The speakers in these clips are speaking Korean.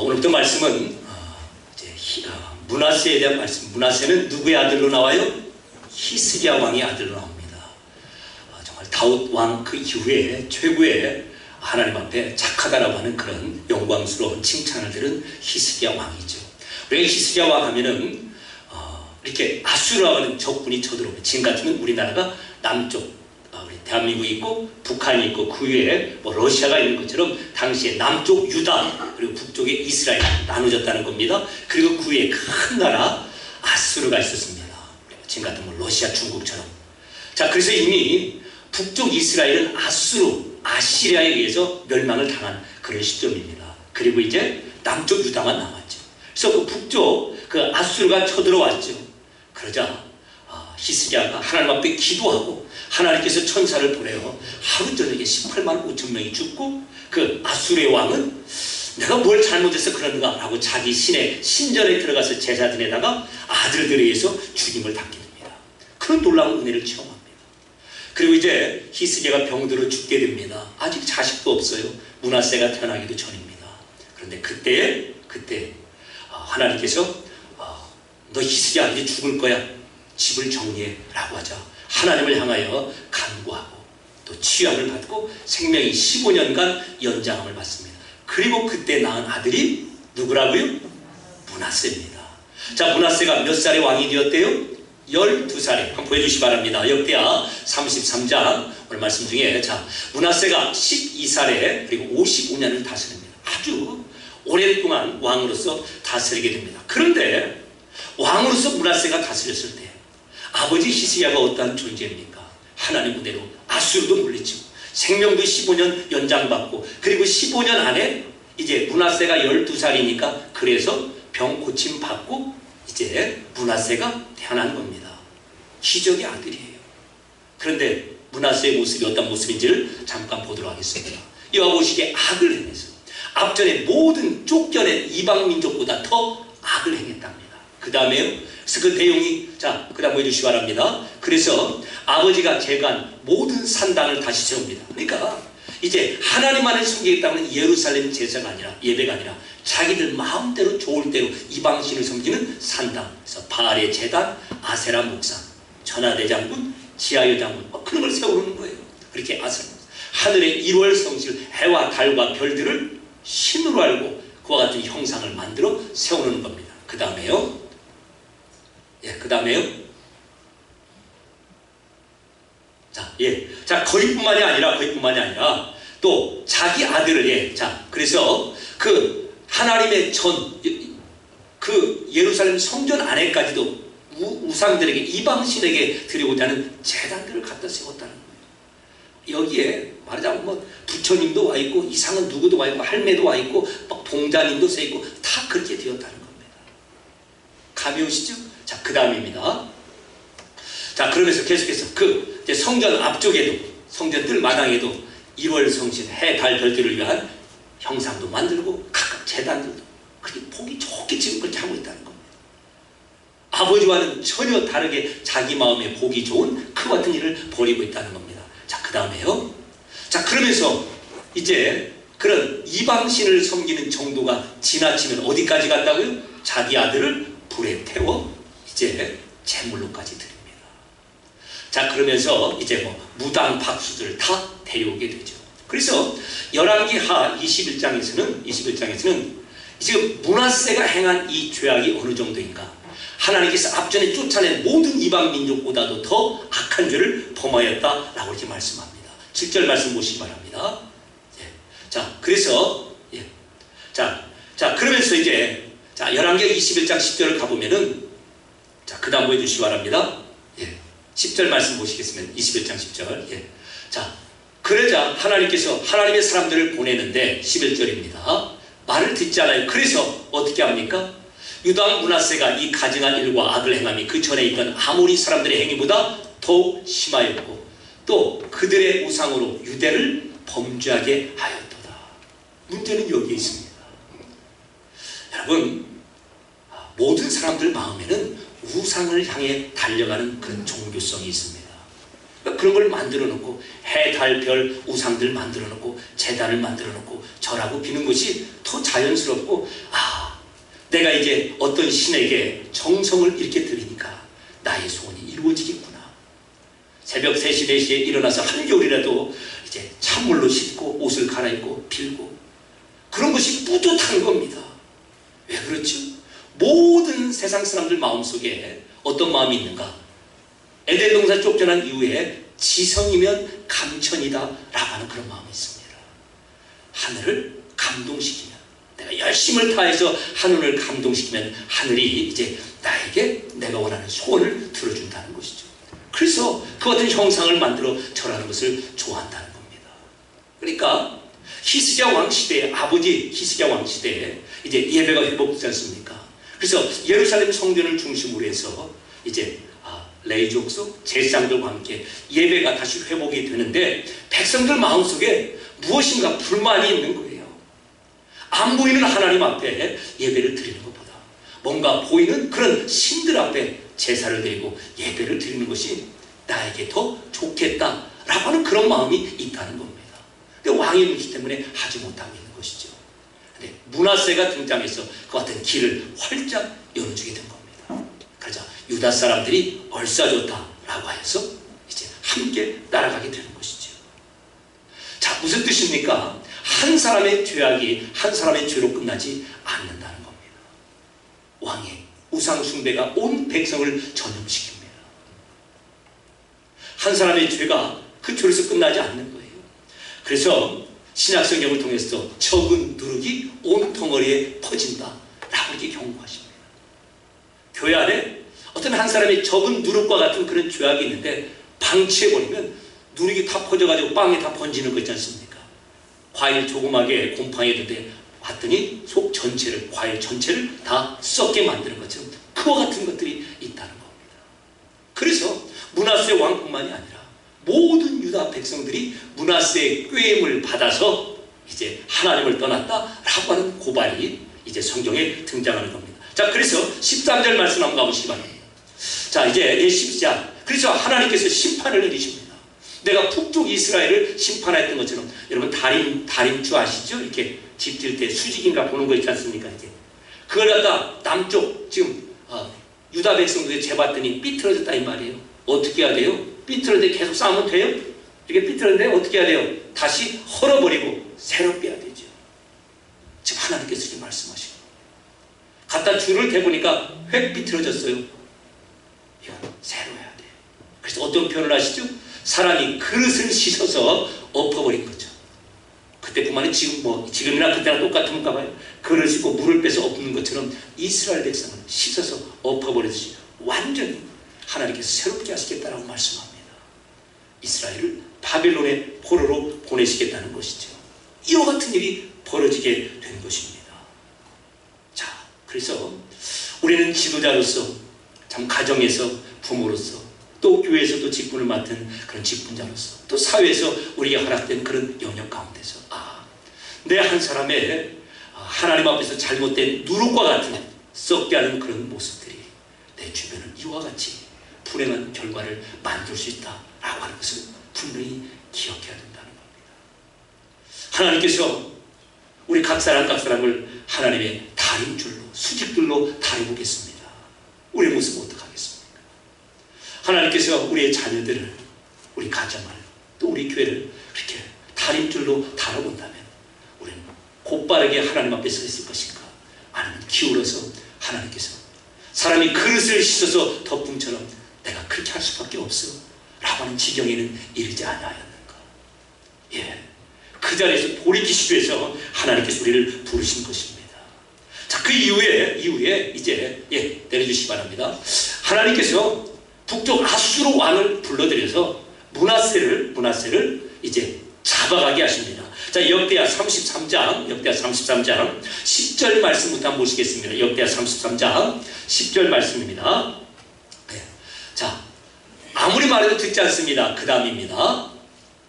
오늘부터 말씀은 므낫세에 대한 말씀. 므낫세는 누구의 아들로 나와요? 히스기야 왕의 아들로 나옵니다. 정말 다윗 왕 그 이후에 최고의 하나님 앞에 착하다라고 하는 그런 영광스러운 칭찬을 들은 히스기야 왕이죠. 우리가 히스기야 왕 하면은 이렇게 아수르라고 하는 적군이 쳐들어오면 지금 같으면 우리나라가 남쪽 우리 대한민국이 있고 북한이 있고 그 위에 뭐 러시아가 있는 것처럼 당시에 남쪽 유다 그리고 북쪽에 이스라엘 나눠졌다는 겁니다. 그리고 그 위에 큰 나라 아수르가 있었습니다. 지금 같으면 러시아 중국처럼. 자, 그래서 이미 북쪽 이스라엘은 아시리아에 의해서 멸망을 당한 그런 시점입니다. 그리고 이제 남쪽 유다만 남았죠. 그래서 그 북쪽 그 아수르가 쳐들어왔죠. 그러자 히스기야가 하나님 앞에 기도하고 하나님께서 천사를 보내요. 하루 저녁에 18만 5천 명이 죽고 그 아수르의 왕은 내가 뭘 잘못해서 그런가 라고 자기 신전에 들어가서 제사 지내다가 아들들에 의해서 죽임을 당하게 됩니다. 그런 놀라운 은혜를 체험합니다. 그리고 이제 히스기야가 병들어 죽게 됩니다. 아직 자식도 없어요. 므낫세가 태어나기도 전입니다. 그런데 그때 하나님께서 너 히스기야 이제 죽을 거야. 집을 정리해 라고 하자 하나님을 향하여 간구하고 또 치유함을 받고 생명이 15년간 연장함을 받습니다. 그리고 그때 낳은 아들이 누구라고요? 므낫세입니다. 자, 므낫세가 몇 살에 왕이 되었대요? 12살에. 한번 보여주시기 바랍니다. 역대하 33장 오늘 말씀 중에 자, 므낫세가 12살에 그리고 55년을 다스립니다. 아주 오랫동안 왕으로서 다스리게 됩니다. 그런데 왕으로서 므낫세가 다스렸을 때 아버지 히스기야가 어떠한 존재입니까? 하나님 은혜로 아수르도 물리치고 생명도 15년 연장받고 그리고 15년 안에 이제 므낫세가 12살이니까 그래서 병 고침 받고 이제 므낫세가 태어난 겁니다. 기적의 아들이에요. 그런데 므낫세의 모습이 어떤 모습인지를 잠깐 보도록 하겠습니다. 여호와 보시기에 악을 행해서 앞전에 모든 쫓겨낸 이방 민족보다 더 악을 행했답니다. 그 다음에요. 그래서 그 내용이 자, 그 다음 보여주시기 바랍니다. 그래서 아버지가 개간 모든 산당을 다시 세웁니다. 그러니까 이제 하나님만을 섬기겠다는 예루살렘 제사가 아니라 예배가 아니라 자기들 마음대로 좋을 대로 이방신을 섬기는 산당. 그래서 바알의 제단, 아세라 목상, 전하대 장군, 지하여 장군 그런 걸 세우는 거예요. 그렇게 하늘의 1월 성실 해와 달과 별들을 신으로 알고 그와 같은 형상을 만들어 세우는 겁니다. 그 다음에요. 자, 거기뿐만이 아니라 또 자기 아들을 그래서 그 하나님의 그 예루살렘 성전 안에까지도 우상들에게 이방신에게 드리고자 하는 제단들을 갖다 세웠다는 거예요. 여기에 말하자면 뭐 부처님도 와 있고 이상은 누구도 와 있고 할매도 와 있고 막 봉자님도 서 있고 다 그렇게 되었다는 겁니다. 감이 오시죠? 자, 그 다음입니다. 자, 그러면서 계속해서 그 이제 성전 앞쪽에도 성전 뜰 마당에도 1월 성신 해, 달, 별들을 위한 형상도 만들고 각각 제단들도 그렇게 보기 좋게 지금 그렇게 하고 있다는 겁니다. 아버지와는 전혀 다르게 자기 마음에 보기 좋은 그 같은 일을 벌이고 있다는 겁니다. 자, 그 다음에요. 자, 그러면서 이제 그런 이방신을 섬기는 정도가 지나치면 어디까지 간다고요? 자기 아들을 불에 태워 이제 제물로까지 드립니다. 자, 그러면서 이제 뭐 무당 박수들을 다 데려오게 되죠. 그래서 열왕기하 21장에서는 지금 므낫세가 행한 이 죄악이 어느 정도인가? 하나님께서 앞전에 쫓아낸 모든 이방 민족보다도 더 악한 죄를 범하였다라고 이렇게 말씀합니다. 7절 말씀 보시기 바랍니다. 자, 그래서 그러면서 이제 열왕기하 21장 10절을 가보면은 그 다음 보여주시기 바랍니다. 10절 말씀 보시겠습니다. 21장 10절. 자, 그러자 하나님께서 하나님의 사람들을 보내는데 11절입니다. 말을 듣지 않아요. 그래서 어떻게 합니까? 유다 므낫세가 이 가증한 일과 악을 행함이 그 전에 있던 아모리 사람들의 행위보다 더욱 심하였고 또 그들의 우상으로 유대를 범죄하게 하였도다. 문제는 여기에 있습니다. 여러분, 모든 사람들 마음에는 우상을 향해 달려가는 그런 종교성이 있습니다. 그런 걸 만들어 놓고 해, 달, 별, 우상들 만들어 놓고 제단을 만들어 놓고 절하고 비는 것이 더 자연스럽고, 내가 이제 어떤 신에게 정성을 이렇게 드리니까 나의 소원이 이루어지겠구나. 새벽 3시, 4시에 일어나서 한겨울이라도 이제 찬물로 씻고 옷을 갈아입고 빌고, 그런 것이 뿌듯한 겁니다. 왜 그렇죠? 모든 세상 사람들 마음속에 어떤 마음이 있는가? 에덴 동산 쫓겨난 이후에 지성이면 감천이다 라고 하는 그런 마음이 있습니다. 하늘을 감동시키면, 내가 열심을 다해서 하늘을 감동시키면 하늘이 이제 나에게 내가 원하는 소원을 들어준다는 것이죠. 그래서 그 같은 형상을 만들어 절하는 것을 좋아한다는 겁니다. 그러니까 히스기야 왕 시대에, 아버지 히스기야 왕 시대에 이제 예배가 회복되지 않습니까? 그래서 예루살렘 성전을 중심으로 해서 이제 레위 족속 제사장들과 함께 예배가 다시 회복이 되는데, 백성들 마음속에 무엇인가 불만이 있는 거예요. 안 보이는 하나님 앞에 예배를 드리는 것보다 뭔가 보이는 그런 신들 앞에 제사를 드리고 예배를 드리는 것이 나에게 더 좋겠다라고 하는 그런 마음이 있다는 겁니다. 근데 왕의 눈치 때문에 하지 못하고 있는 것이죠. 근데 므낫세가 등장해서 그 같은 길을 활짝 열어주게 된 겁니다. 그러자 유다 사람들이 얼싸줬다라고 하여서 이제 함께 따라가게 되는 것이죠. 자, 무슨 뜻입니까? 한 사람의 죄악이 한 사람의 죄로 끝나지 않는다는 겁니다. 왕의 우상 숭배가 온 백성을 전염시킵니다. 한 사람의 죄가 그 죄로서 끝나지 않는 거예요. 그래서 신약 성경을 통해서 적은 누룩이 온 덩어리에 퍼진다 라고 이렇게 경고하십니다. 교회 안에 어떤 한 사람의 적은 누룩과 같은 그런 죄악이 있는데 방치해버리면 누룩이 다 퍼져가지고 빵에 다 번지는 거 있지 않습니까? 과일 조그맣게 곰팡이인데 봤더니 속 전체를, 과일 전체를 다 썩게 만드는 것처럼 그와 같은 것들이 있다는 겁니다. 그래서 므낫세 왕뿐만이 아니라 모든 유다 백성들이 므낫세의 꾀임을 받아서 이제 하나님을 떠났다라고 하는 고발이 이제 성경에 등장하는 겁니다. 자, 그래서 13절 말씀 한번 가보시기 바랍니다. 자, 이제 10장. 그래서 하나님께서 심판을 내리십니다. 내가 북쪽 이스라엘을 심판했던 것처럼, 여러분 다림주 아시죠? 이렇게 집 질 때 수직인가 보는 거 있지 않습니까? 이게 그걸 갖다 남쪽 지금 유다 백성들이 재봤더니 삐뚤어졌다 이 말이에요. 어떻게 해야 돼요? 삐뚤어졌는데 계속 싸우면 돼요? 이게 삐뚤어졌는데 어떻게 해야 돼요? 다시 헐어버리고 새로 빼야 되죠. 지금 하나님께서 이렇게 말씀하시고, 갖다 줄을 대보니까 획 삐뚤어졌어요. 이건 새로 해야 돼요. 그래서 어떤 표현을 하시죠? 사람이 그릇을 씻어서 엎어버린 거죠. 그때뿐만 아니라 지금이나 그때나 똑같은가 봐요. 그릇을 씻고 물을 빼서 엎는 것처럼 이스라엘 백성은 씻어서 엎어버리듯이 완전히 하나님께서 새롭게 하시겠다라고 말씀합니다. 이스라엘을 바벨론의 포로로 보내시겠다는 것이죠. 이와 같은 일이 벌어지게 된 것입니다. 자, 그래서 우리는 지도자로서, 참 가정에서 부모로서, 또 교회에서도 직분을 맡은 그런 직분자로서, 또 사회에서 우리에게 허락된 그런 영역 가운데서 내 한 사람의 하나님 앞에서 잘못된 누룩과 같은 썩게 하는 그런 모습들이 내 주변을 이와 같이 불행한 결과를 만들 수 있다라고 하는 것을 분명히 기억해야 된다는 겁니다. 하나님께서 우리 각 사람을 하나님의 다림줄로, 수직들로 다려보겠습니다. 우리의 모습은 어떡하겠습니까? 하나님께서 우리의 자녀들을, 우리 가정을, 또 우리 교회를 그렇게 다림줄로 다뤄본다면 우리는 곧바르게 하나님 앞에 서 있을 것인가? 아니면 기울어서 하나님께서 사람이 그릇을 씻어서 덮음처럼 내가 그렇게 할 수밖에 없어 라고 하는 지경에는 이르지 아니하였는가? 예, 그 자리에서 돌이키시기 위해서 하나님께서 우리를 부르신 것입니다. 자, 그 이후에 이제 내려주시기 바랍니다. 하나님께서 북쪽 아수르 왕을 불러들여서 므낫세를 이제 잡아가게 하십니다. 자, 역대하 33장 10절 말씀부터 한번 보시겠습니다. 역대하 33장 10절 말씀입니다. 네. 자, 아무리 말해도 듣지 않습니다. 그 다음입니다.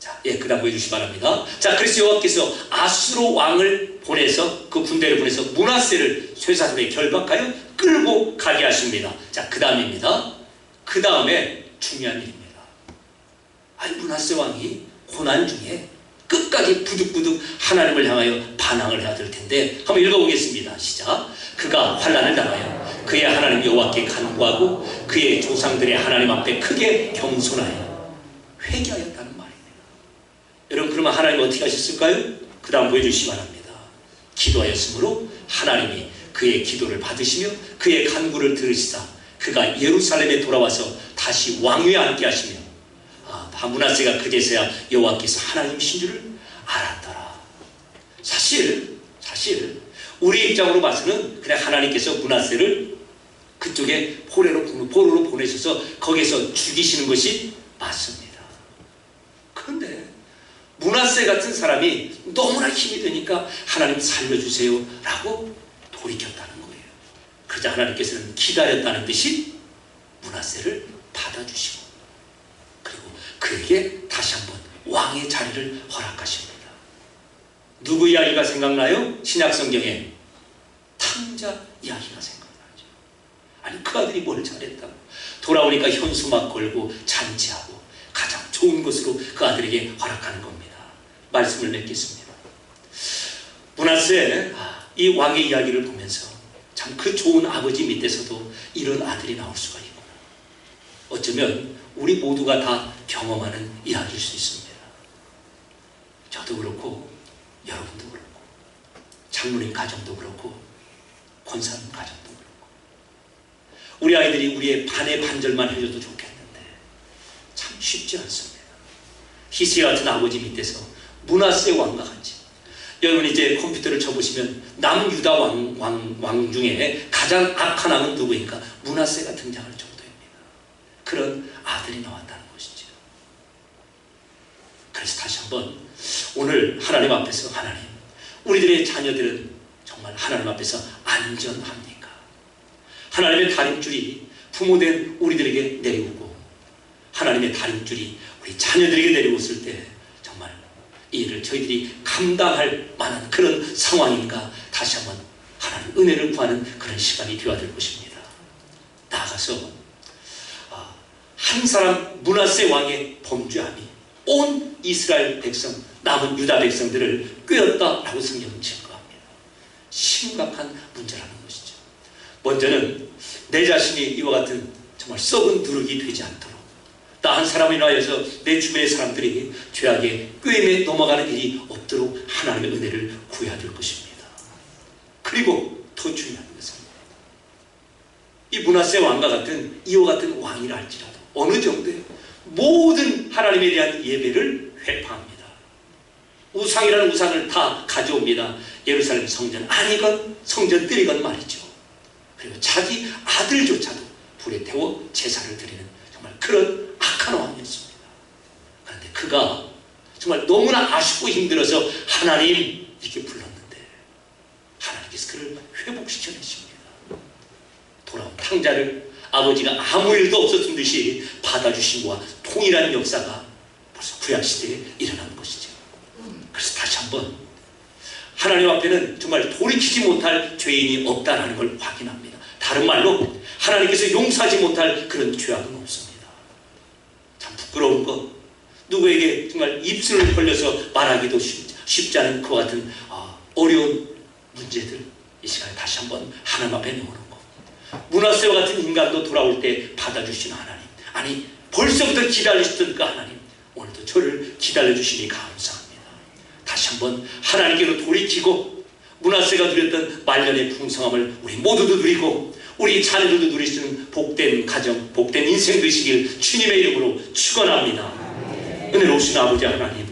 자, 그 다음 보여주시기 바랍니다. 자, 그래서 여호와께서 아수르 왕을 보내서, 그 군대를 보내서 므낫세를 쇠사슬에 결박하여 끌고 가게 하십니다. 자, 그 다음입니다. 그 다음에 중요한 일입니다. 아니 므낫세 왕이 고난 중에 끝까지 부득부득 하나님을 향하여 반항을 해야 될 텐데 한번 읽어보겠습니다. 시작. 그가 환난을 당하여 그의 하나님 여호와께 간구하고 그의 조상들의 하나님 앞에 크게 겸손하여 회개하였다는 말입니다. 여러분 그러면 하나님은 어떻게 하셨을까요? 그 다음 보여주시기 바랍니다. 기도하였으므로 하나님이 그의 기도를 받으시며 그의 간구를 들으시사 그가 예루살렘에 돌아와서 다시 왕위에 앉게 하시며 므낫세가 그제서야 여호와께서 하나님이신 줄을 알았더라. 사실 우리 입장으로 봐서는 그냥 하나님께서 므낫세를 그쪽에 포로로 보내셔서 거기서 죽이시는 것이 맞습니다. 그런데 므낫세 같은 사람이 너무나 힘이 드니까 하나님 살려주세요 라고 돌이켰다는 거예요. 그러자 하나님께서는 기다렸다는 듯이 므낫세를 받아주시고 그리고 그에게 다시 한번 왕의 자리를 허락하십니다. 누구 이야기가 생각나요? 신약성경에 탕자 이야기가 생각나죠. 아니 그 아들이 뭘 잘했다고 돌아오니까 현수 막 걸고 잔치하고 가장 좋은 것으로 그 아들에게 허락하는 겁니다. 말씀을 맺겠습니다. 므낫세 이 왕의 이야기를 보면서 참 그 좋은 아버지 밑에서도 이런 아들이 나올 수가 있구나. 어쩌면 우리 모두가 다 경험하는 이야기일 수 있습니다. 저도 그렇고 여러분도 그렇고 장로님 가정도 그렇고 권사님 가정도 그렇고 우리 아이들이 우리의 반의 반절만 해줘도 좋겠는데 참 쉽지 않습니다. 히스기야 같은 아버지 밑에서 므낫세 왕과 같이 여러분 이제 컴퓨터를 쳐보시면 남유다 왕 중에 가장 악한 왕은 누구인가? 므낫세가 등장할 정도입니다. 그런 아들이 나왔다는 것이죠. 그래서 다시 한번 오늘 하나님 앞에서 하나님 우리들의 자녀들은 정말 하나님 앞에서 안전합니까? 하나님의 다림줄이 부모된 우리들에게 내려오고 하나님의 다림줄이 우리 자녀들에게 내려왔을 때 정말 이 일을 저희들이 감당할 만한 그런 상황인가 다시 한번 하나님 은혜를 구하는 그런 시간이 되어야 될 것입니다. 나아가서 한 사람 므낫세 왕의 범죄함이 온 이스라엘 백성 남은 유다 백성들을 꿰었다라고 성경은 증거합니다. 심각한 문제라는 것이죠. 먼저는 내 자신이 이와 같은 정말 썩은 누룩이 되지 않도록 나 한 사람이나 해서 내 주변의 사람들이 죄악에 꿰매 넘어가는 일이 없도록 하나님의 은혜를 구해야 될 것입니다. 그리고 더 중요한 것은 이 므낫세 왕과 같은 이와 같은 왕이라 할지라도 어느 정도의 모든 하나님에 대한 예배를 회파합니다. 우상이라는 우상을 다 가져옵니다. 예루살렘 성전 아니건 성전 들이건 말이죠. 그리고 자기 아들조차도 불에 태워 제사를 드리는 정말 그런 악한 왕이었습니다. 그런데 그가 정말 너무나 아쉽고 힘들어서 하나님 이렇게 불렀는데 하나님께서 그를 회복시켜내십니다. 돌아온 탕자를 아버지가 아무 일도 없었던 듯이 받아주신 것과 통일한 역사가 벌써 구약시대에 일어난 것이죠. 그래서 다시 한번 하나님 앞에는 정말 돌이키지 못할 죄인이 없다는 걸 확인합니다. 다른 말로 하나님께서 용서하지 못할 그런 죄악은 없습니다. 참 부끄러운 것, 누구에게 정말 입술을 벌려서 말하기도 쉽지 않은 그와 같은 어려운 문제들 이 시간에 다시 한번 하나님 앞에 내어놓고 므낫세와 같은 인간도 돌아올 때 받아주시는 하나님, 아니 벌써부터 기다리시던 그 하나님, 오늘도 저를 기다려주시니 감사합니다. 다시 한번 하나님께로 돌이키고 므낫세가 누렸던 말년의 풍성함을 우리 모두도 누리고 우리 자녀들도 누릴 수 있는 복된 가정, 복된 인생 되시길 주님의 이름으로 축원합니다. 은혜로우신 아버지 하나님,